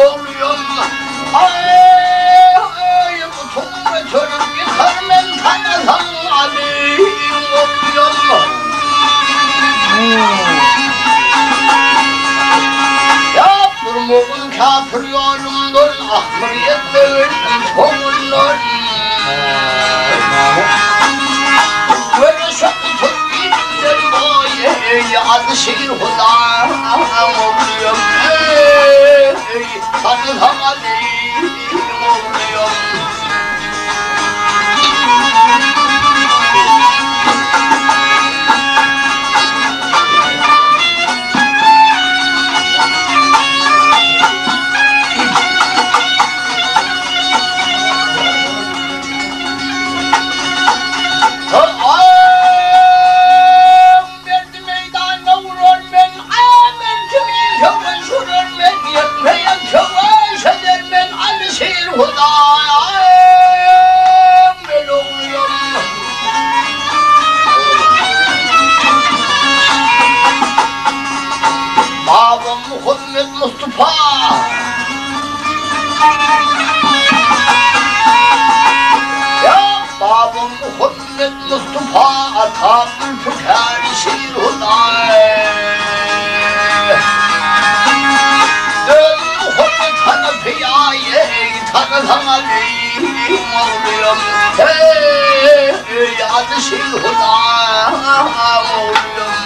oğluyum. Bu tuğla çölüm yıkar men tanısan alayım oğluyum. Ya durmuğun kafir yolumdur, ahmuriyetme öldüm çoğunlar. Böyle şaklı tutmayındır boyu, adı şehir hudan oğluyum. Tanrı'dan alayım oğluyum. Mustafa ya babam Muhammed Mustafa atamın fukari şiir huday dön Muhammed Hanefi'ye tanıdan alayım oğluyum adı şiir huday oğluyum.